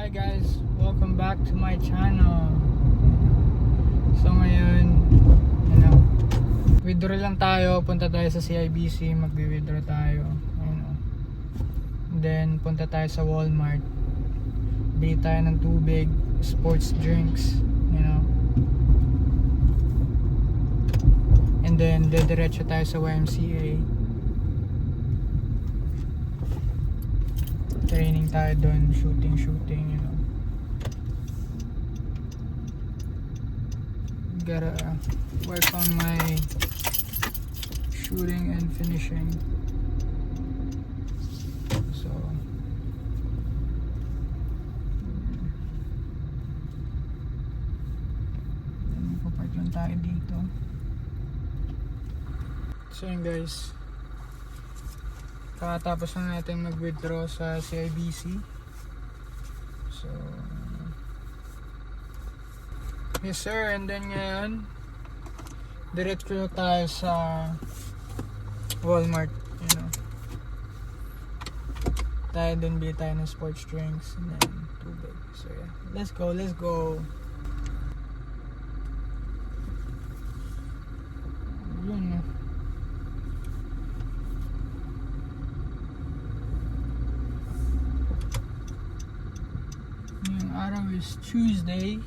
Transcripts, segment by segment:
Hi guys, welcome back to my channel. So ngayon, withdraw lang tayo, punta tayo sa CIBC, magwi-withdraw tayo. Then punta tayo sa Walmart. Bili tayo ng tubig, sports drinks, And then dediretso tayo sa YMCA. Training tayo doon, shooting, Gotta work on my shooting and finishing. So papark lang tayo dito. So yun guys, kakatapos na natin mag-withdraw sa CIBC. So yes sir, and then ngayon diretso tayo sa Walmart, tayo dun, bili tayo ng sports drinks and then tubig. So yeah, let's go. Yun. Yung araw is Tuesday,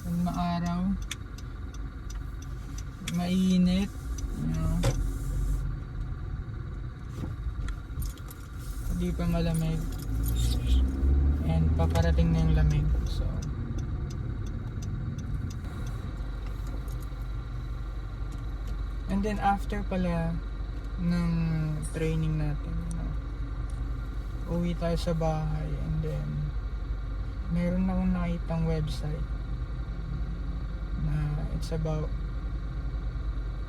maaraw, mainit, hindi pa malamig, and paparating na yung lamig. So and then after pala ng training natin, uwi tayo sa bahay, and then meron akong nakitang website na it's about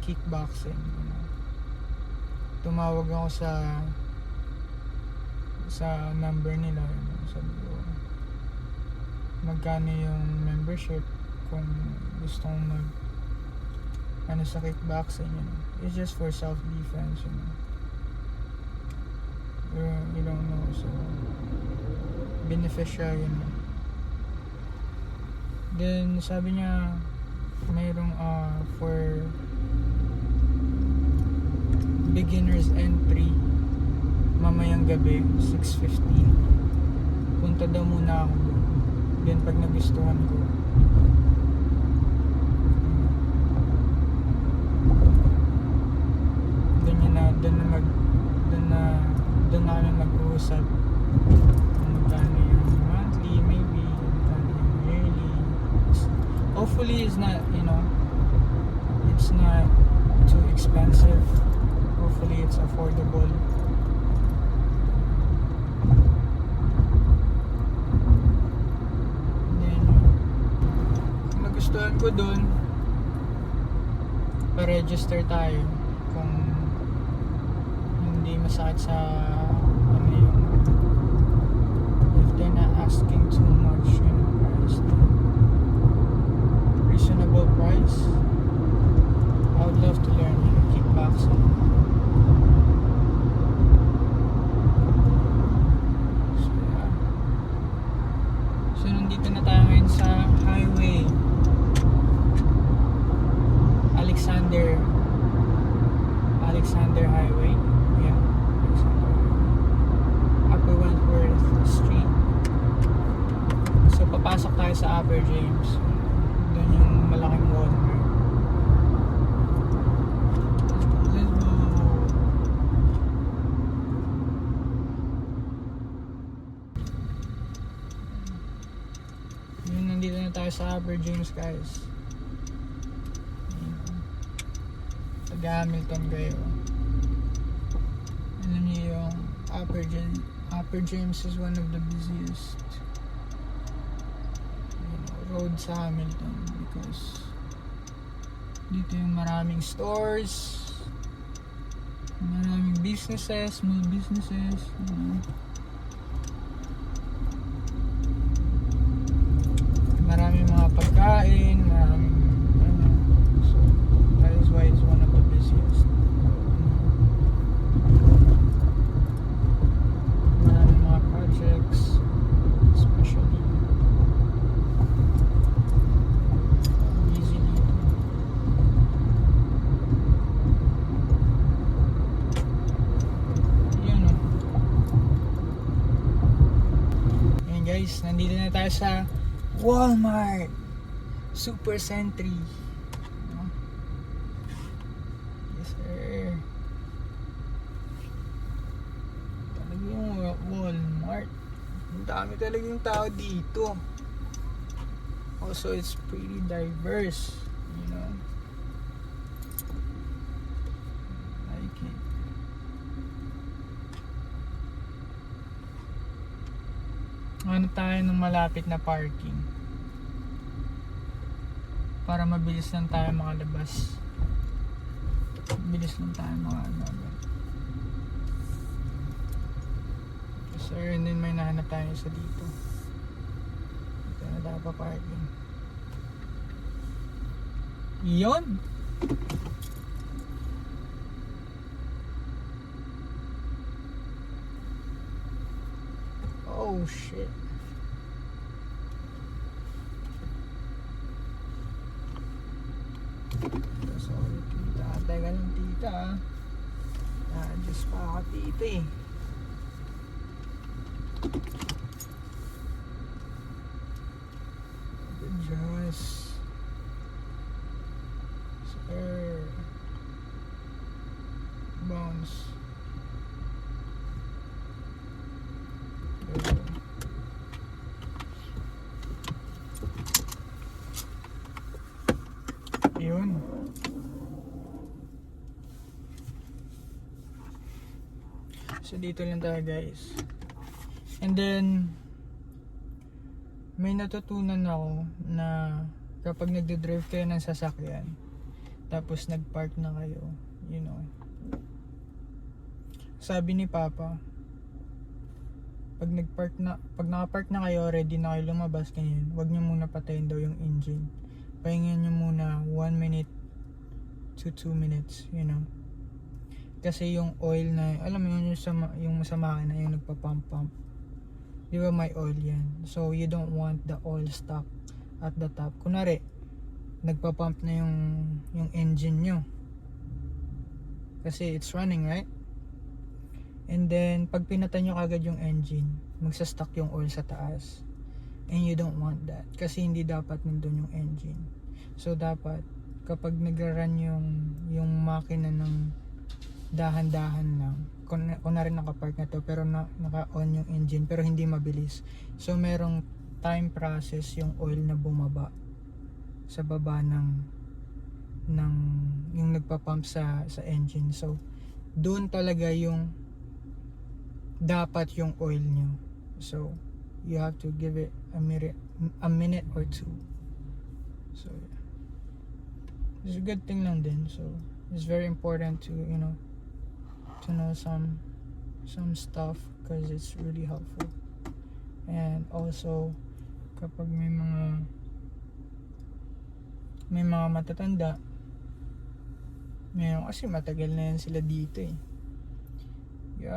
kickboxing. Tumawag ako sa number nila, sabi ko magkano yung membership kung gusto kong sa kickboxing. It's just for self-defense, you don't know, so beneficial, Then sabi niya mayroong for beginners entry mamayang gabi 6:15. Punta daw muna ako doon. Then pag nagustuhan ko, doon na kami mag-uusap kung magkano yung monthly, maybe magkano yung yearly. Hopefully it's not, it's not too expensive. Hopefully it's affordable. Then kung nagustuhan ko doon, pa-register tayo kung hindi masakit sa if they're not asking too much, price, reasonable price. I would love to learn kickboxing. So yeah, so nandito na tayo ngayon sa highway Alexander Highway. Yeah, Alexander. Upper Wentworth Street. So papasok tayo sa Upper James. Doon yung malaking Walmart. Let's go. Yun, nandito na tayo sa Upper James guys. Hamilton kayo. Alam niyo yung Upper James is one of the busiest road sa Hamilton because dito yung maraming stores, maraming businesses, small businesses, maraming mga pagkain, maraming so that is why it's one of the busiest. Maraming mga projects, especially guys, nandito na tayo sa Walmart Super Sentry. Yes sir. Talaga yung Walmart. Ang dami talaga yung tao dito. Also, it's pretty diverse, you know. Like it. Ano tayo ng malapit na parking para mabilis lang tayo makalabas. Bilis lang tayo makalabas. So, and then may nahanap tayo sa dito. Dito na tayo pa parking. Yun! Oh shit. Sorry tita. Teka lang tita. Just pa ako tita eh. Just sir. Bounce. Yun. So dito lang tayo guys. And then may natutunan ako na kapag nagde-drive kayo ng sasakyan tapos nag-park na kayo, you know, sabi ni Papa, pag naka-park na kayo, ready na kayo lumabas ganyan, wag niyo muna patayin daw yung engine. Pahingan niyo muna 1 minute to 2 minutes, you know. Kasi yung oil na, alam mo yun, yung sa makina, yung nagpa-pump. Di ba may oil yan? So you don't want the oil stuck at the top. Kunwari, nagpa-pump na yung engine nyo. Kasi it's running, right? And then, pag pinatay nyo kagad yung engine, magsa-stuck yung oil sa taas. And you don't want that. Kasi hindi dapat nandun yung engine. So dapat, kapag nagra-run yung makina ng dahan-dahan lang, kunwari naka-park na to pero naka-on yung engine pero hindi mabilis, so merong time process yung oil na bumaba sa baba ng yung nagpa-pump sa engine. So doon talaga yung dapat yung oil nyo. So you have to give it a minute or two. So yeah, it's a good thing lang din. So it's very important to, you know, to know some stuff because it's really helpful. And also kapag may mga matatanda, ngayon kasi matagal na yan sila dito eh, you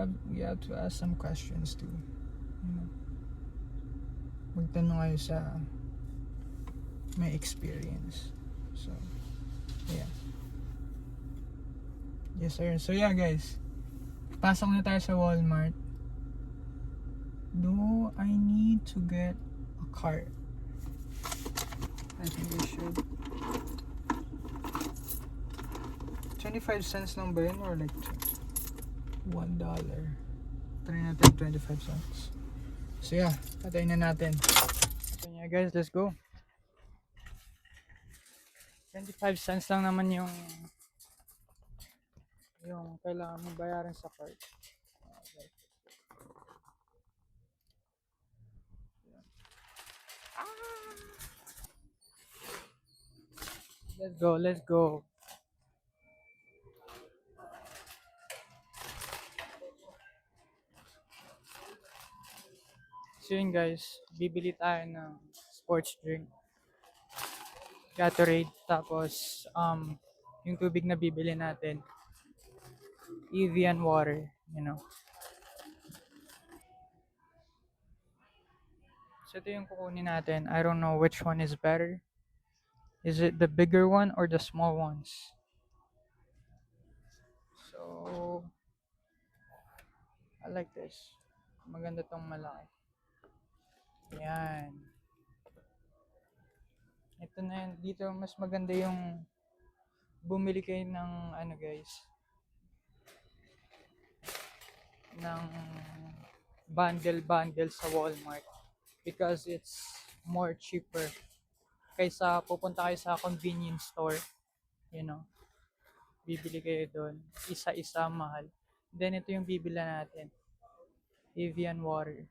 have to ask some questions too, you know. Magtanong kayo sa may experience. So yeah, yes sir. So yeah guys, pasok na tayo sa Walmart. Do I need to get a cart? I think I should. 25 cents lang ba yun or like $1? Try natin 25 cents. So yeah, patayin na natin. So yeah guys, let's go. 25 cents lang naman yung kailangan mong bayaran sa cart. Let's go. So yun guys, bibili tayo ng sports drink, Gatorade, tapos yung tubig na bibili natin, Evian water, you know. So ito yung kukunin natin. I don't know which one is better. Is it the bigger one or the small ones? So I like this. Maganda tong malaki. Yan. Ito na yan. Dito mas maganda yung bumili kayo ng ano guys, ng bundle sa Walmart because it's more cheaper kaysa pupunta kayo sa convenience store, you know, bibili kayo doon isa-isa mahal. Then ito yung bibila natin, Evian water.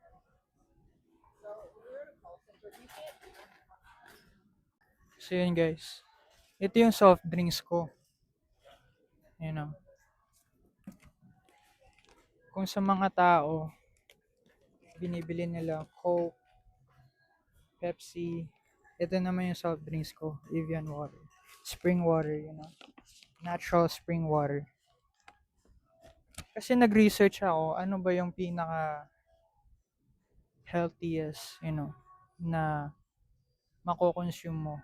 So yun guys, ito yung soft drinks ko, you know. Kung sa mga tao binibili nila Coke, Pepsi, ito naman yung soft drinks ko, Evian water. Spring water, you know. Natural spring water. Kasi nag-research ako, ano ba yung pinaka healthiest, you know, na mako-consume mo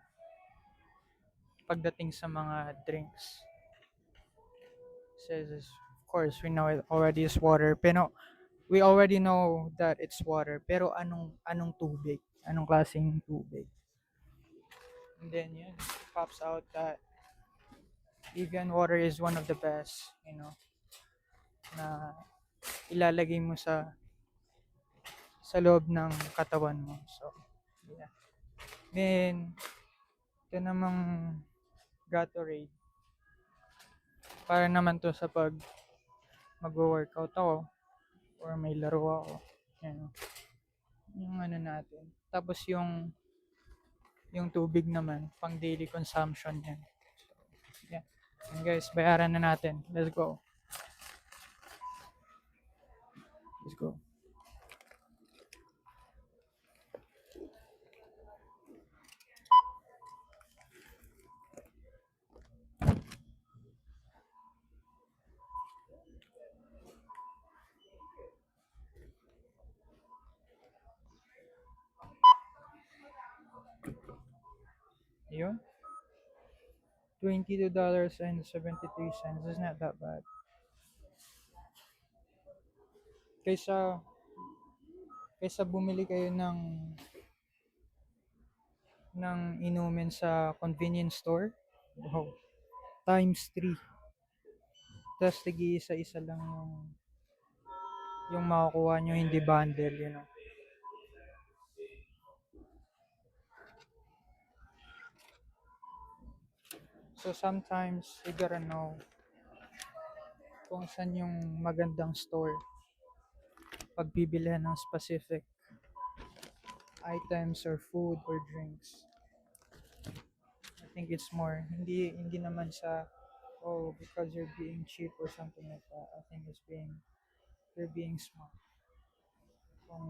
pagdating sa mga drinks. Says, of course, we know it already is water. Pero we already know that it's water. Pero anong tubig? Anong klaseng tubig? And then yun, pops out that Evian water is one of the best, you know, na ilalagay mo sa loob ng katawan mo. So, yeah. Then, ito namang Gatorade. Para naman to sa pag mag-workout ako or may laro ako. Yan. Yung ano natin. Tapos yung tubig naman, pang daily consumption yan. So, yeah. And guys, bayaran na natin. Let's go. Let's go. Yun. $22.73. It's not that bad. Kaysa bumili kayo ng inumin sa convenience store. Wow. Times 3. Tapos tig-isa-isa lang yung makukuha nyo, hindi bundle, you know. So sometimes you gotta know kung saan yung magandang store pagbibilihan ng specific items or food or drinks. I think it's more hindi naman sa because you're being cheap or something like that. I think you're being smart. Kung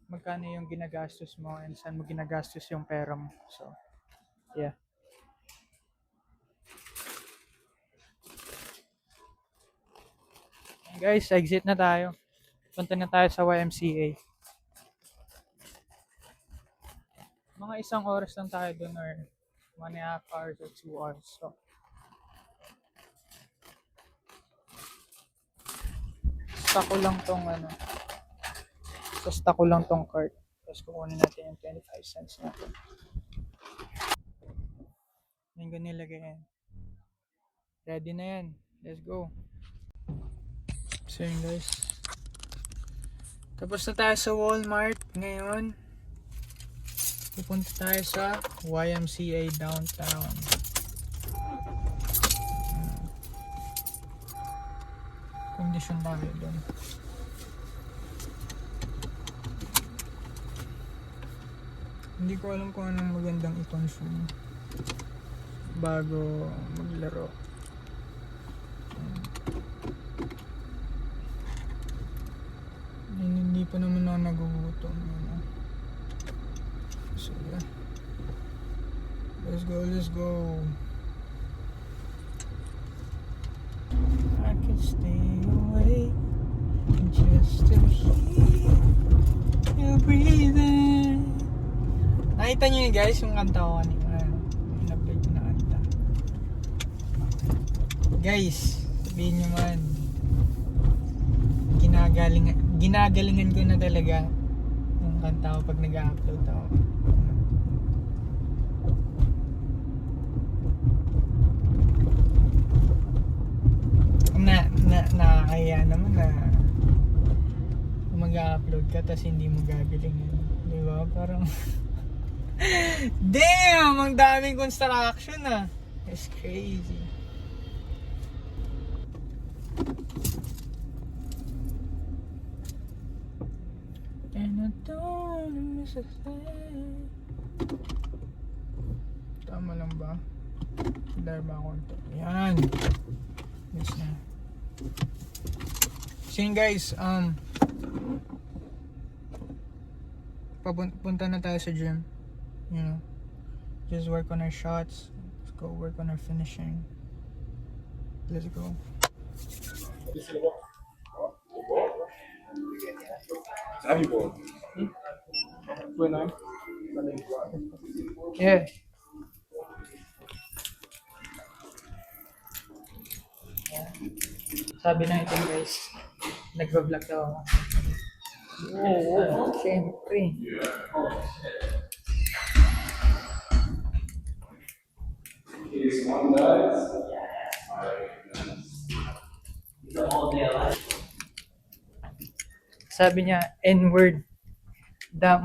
magkano yung ginagastos mo and saan mo ginagastos yung pera mo. So, yeah. Guys, exit na tayo. Punta na tayo sa YMCA. Mga isang oras lang tayo dun or 1.5 hours or 2 hours. So, stock ko lang tong stock ko lang tong cart. Tapos kukunin natin yung 25 cents natin. Yan ko nilagay yan. Ready na yan. Let's go. So yun guys. Tapos na tayo sa Walmart ngayon. Pupunta tayo sa YMCA downtown. Kondisyon tayo doon. Hindi ko alam kung anong magandang i-consume bago maglaro. Hindi pa naman ako nagugutom. So yeah. Let's go. I could stay away just to hear you breathing. Nakita niyo yun guys, yung kanta ko kanina. Yung na-play ko na kanta. Guys, sabihin nyo man, ginagalingan ko na talaga Yung kanta ko pag nag-upload ako. Nakakaya naman na mag-upload ka tapos hindi mo gagaling. Di ba? Parang damn! Ang daming construction ah. It's crazy. And I don't miss a thing. Tama lang ba? Dahil ba ako ito? Yan. Miss na. So yun guys, punta na tayo sa gym. You know, just work on our shots. Let's go work on our finishing. Let's go. Yeah. Sabi na ito guys, nagva-vlog daw ako. Oo, siyempre. Sabi niya, N-word.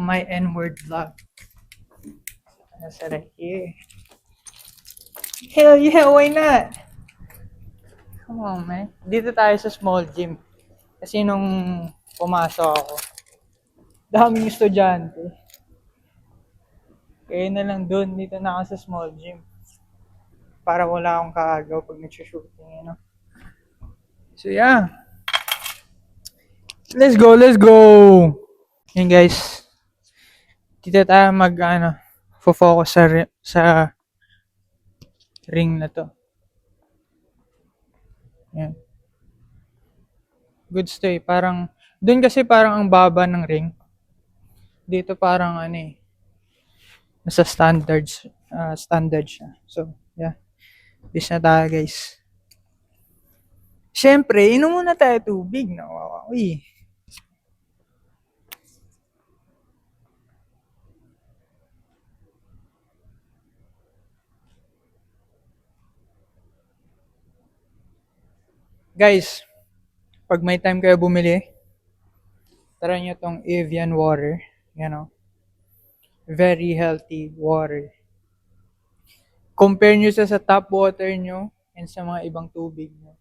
My N-word vlog. I said, yeah. Hell yeah, why not? Come on, man. Dito tayo sa small gym. Kasi nung pumasok ako, daming estudyante. Kaya na lang dun, dito na ako sa small gym. Para wala akong kaagaw pag nag-shooting, you know? So yeah. Let's go, let's go! Yun guys. Dito tayo focus sa ring na to. Yan. Good stay. Parang, dun kasi parang ang baba ng ring. Dito parang nasa standard siya. So, yeah. Bis na tayo guys. Siyempre, inom muna tayo tubig. Uy. Guys, pag may time kayo bumili, try nyo tong Evian water. You know, very healthy water. Compare nyo sa tap water nyo and sa mga ibang tubig nyo.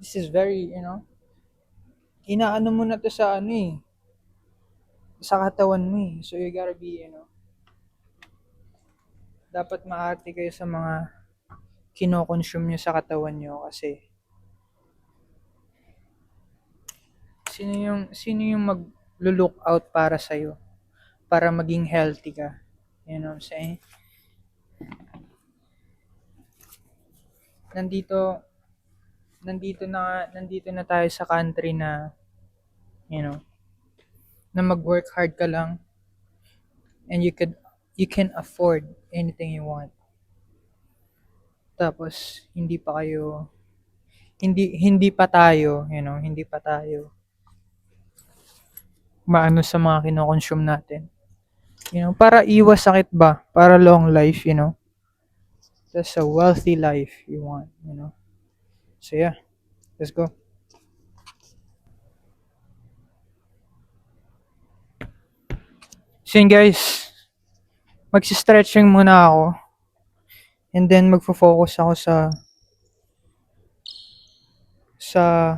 This is very, inaano mo na to sa sa katawan mo eh. So you gotta be, dapat maarte kayo sa mga kino-consume nyo sa katawan nyo kasi sino yung mag-look out para sa'yo para maging healthy ka. You know what I'm saying? Nandito na tayo sa country na na mag-work hard ka lang and you can afford anything you want. Tapos hindi pa tayo maano sa mga kino-consume natin. Para iwas sakit ba? Para long life, That's a wealthy life you want, So yeah, let's go. So yun guys, magsi-stretching muna ako. And then magfo-focus ako sa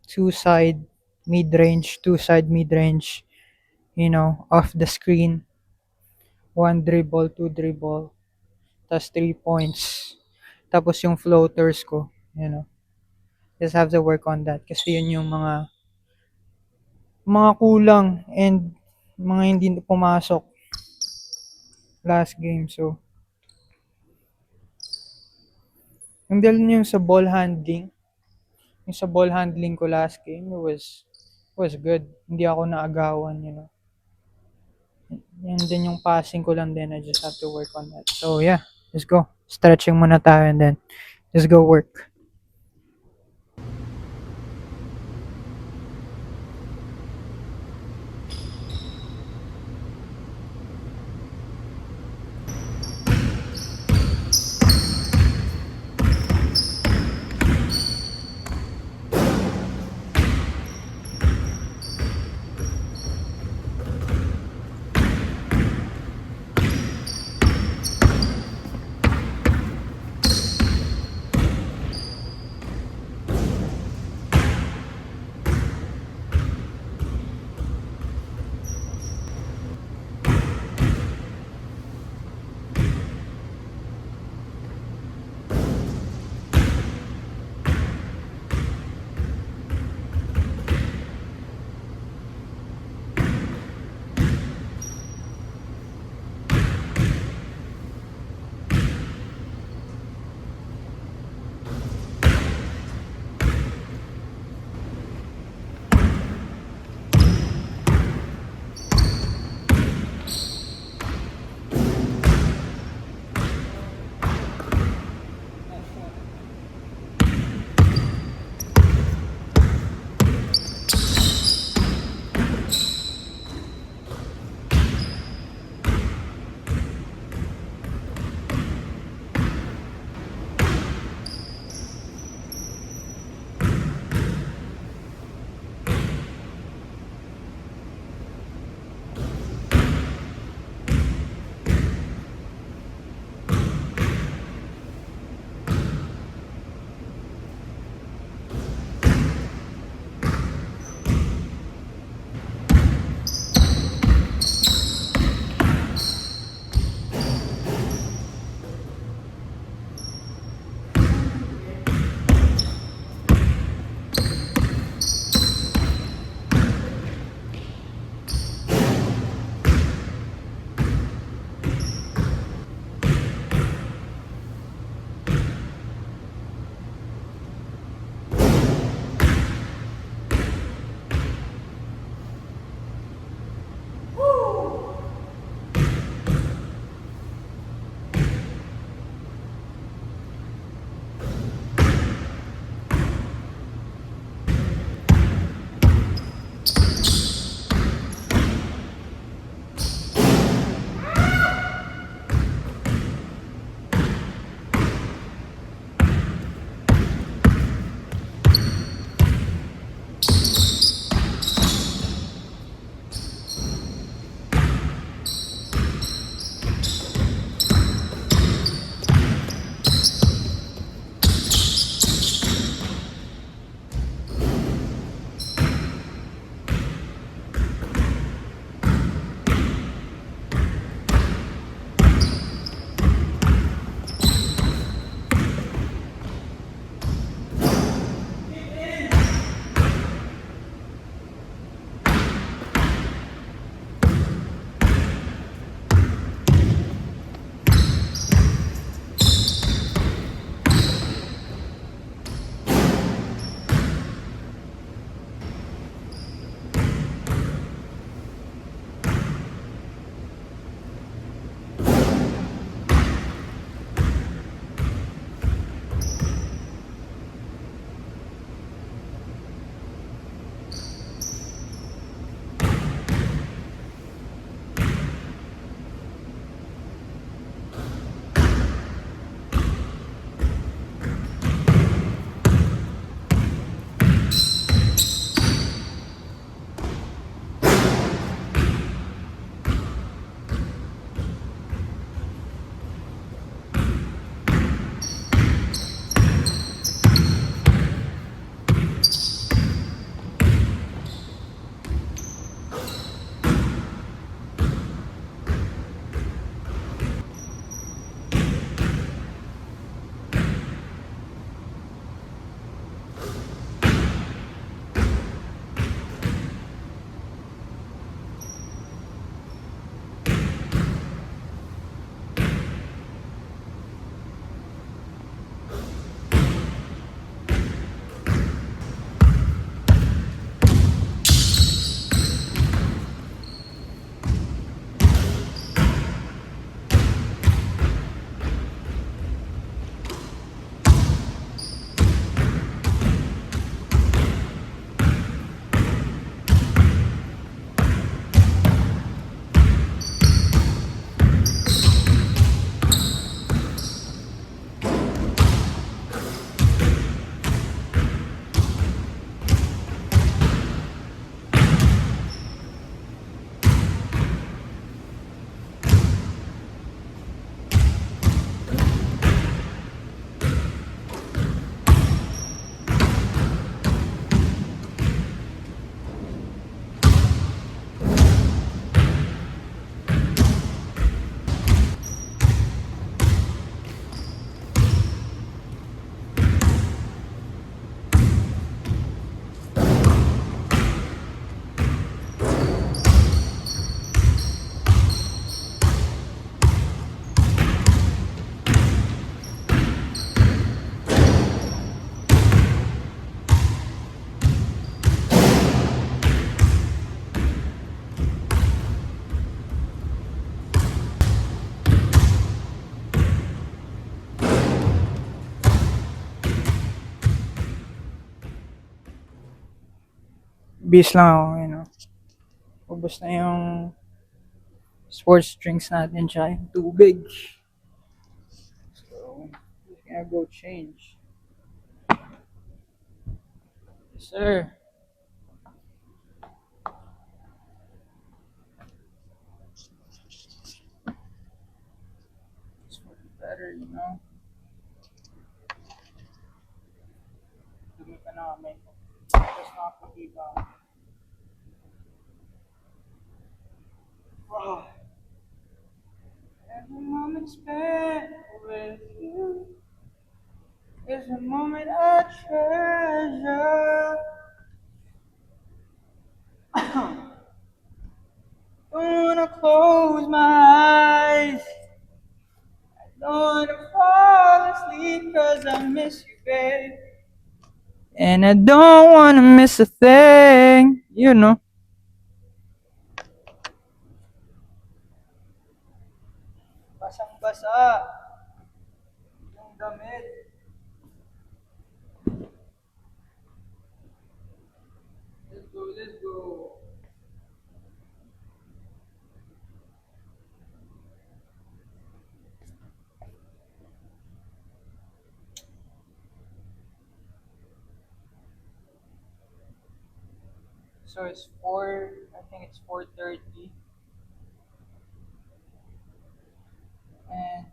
two-side mid-range, off the screen. 1 dribble, 2 dribble, tas 3 points. Tapos yung floaters ko, just have to work on that kasi yun yung mga kulang and mga hindi pumasok last game. So and then yung sa ball handling ko last game, it was good. Hindi ako naagawan, And then yung passing ko lang din, I just have to work on that. So yeah, let's go. Stretching muna tayo and then let's go work. Bis lang ako, Ubus na yung sports drinks natin, tsaka yung tubig. So, we're gonna go change. Yes, sir. It's for the better. Dumi pa na kami. Tapos nakapagkita. Wow. Every moment spent with you is a moment I treasure. Don't wanna close my eyes. Don't wanna fall asleep 'cause I miss you, babe. And I don't wanna miss a thing. Basang-basa yung damit. Let's go, let's go. So it's 4, I think it's 4:30. And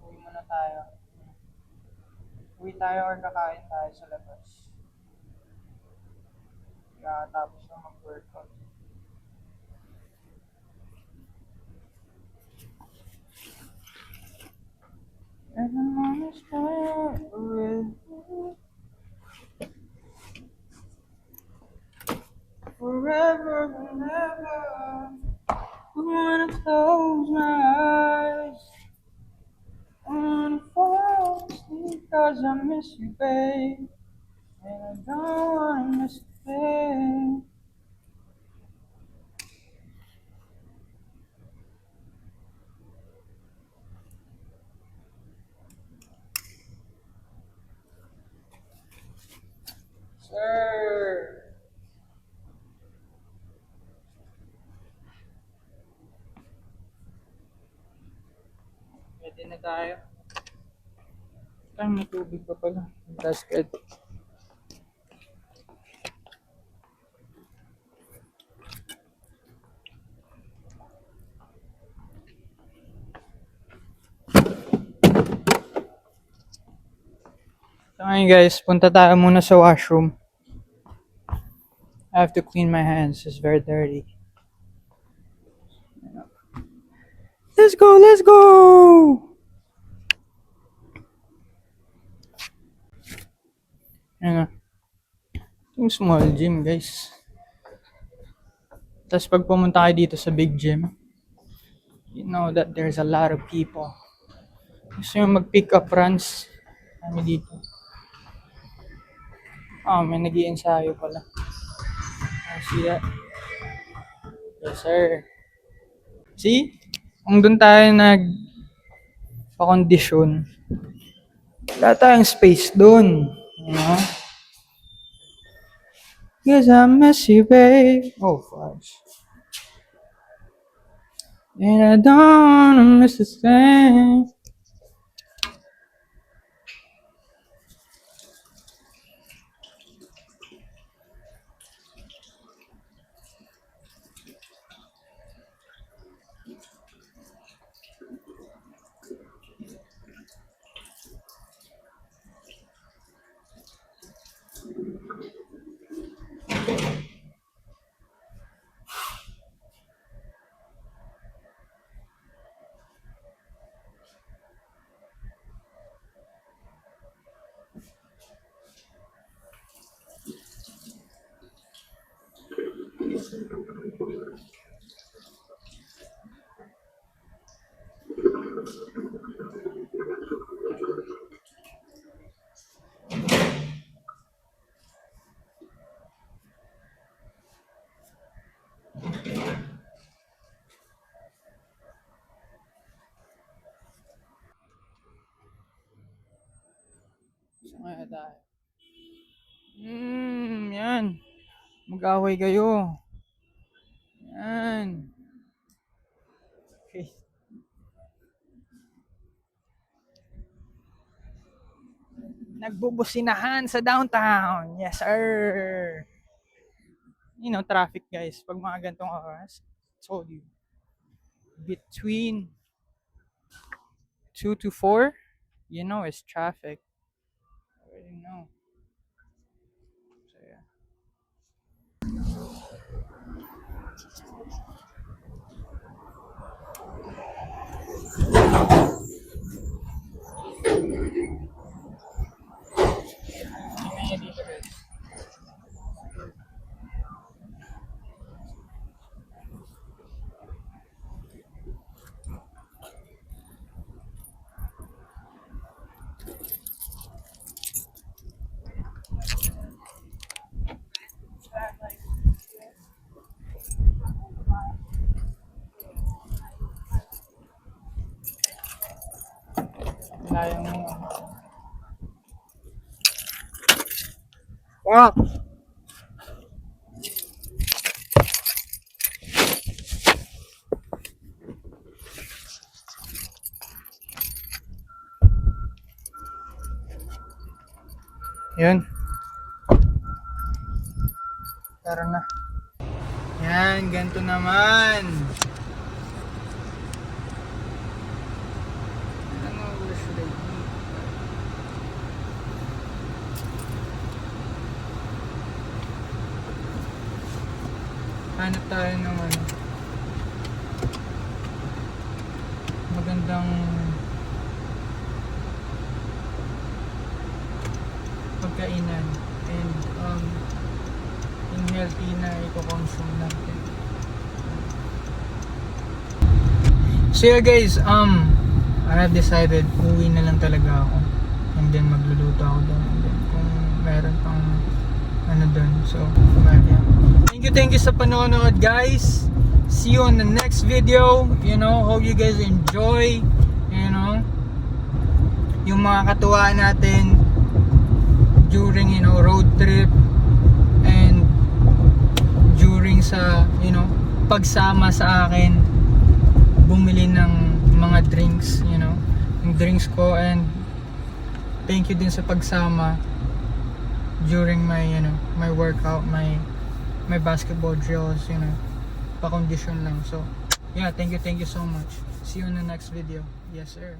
uwi muna tayo. Uwi tayo or kakain tayo sa labas. Tapos na mag-workout. Every moment spent with you, forever and ever. I wanna close my eyes. I wanna fall asleep 'cause I miss you, babe. And I don't wanna miss a thing. Sir! Pwede na tayo. May tubig pa pala. Basket. So ngayon guys, punta tayo muna sa washroom. I have to clean my hands. It's very dirty. Let's go! Let's go! Yan na. Yung small gym guys. Tapos pag pumunta kayo dito sa big gym, you know that there's a lot of people. Gusto nyo mag-pick up runs. Kami dito. May nag-iensayo pala. See that? Yes, sir. See? Kung doon tayo nag-pakondisyon, wala tayong space doon. You know? Yes, I miss you, babe. Oh, fudge. And I don't wanna miss a thing. So, kaya tayo. Yan. Mag-away kayo. Yan. Okay. Nagbubusinahan sa downtown. Yes, sir. You know, traffic guys. Pag mga gantong oras, told you. Between 2 to 4, you know, it's traffic. I already know. So, yeah. Layang mo. Fuck! Yun. Tara na. Yan, ganito naman. Ano wish should I eat? Hanap tayo ng ano, magandang pagkainan and yung healthy na i-consume natin. So yeah guys, I have decided uwi na lang talaga ako and then magluluto ako doon and then kung meron pang ano doon, so yeah. Thank you sa panonood guys. See you on the next video. You know, hope you guys enjoy, you know, yung mga katuwaan natin during, you know, road trip and during sa, you know, pagsama sa akin bumili ng mga drinks, you know, yung drinks ko, and thank you din sa pagsama during my, you know, my workout, my basketball drills, you know, pa-condition lang. So yeah, thank you so much. See you in the next video. Yes sir.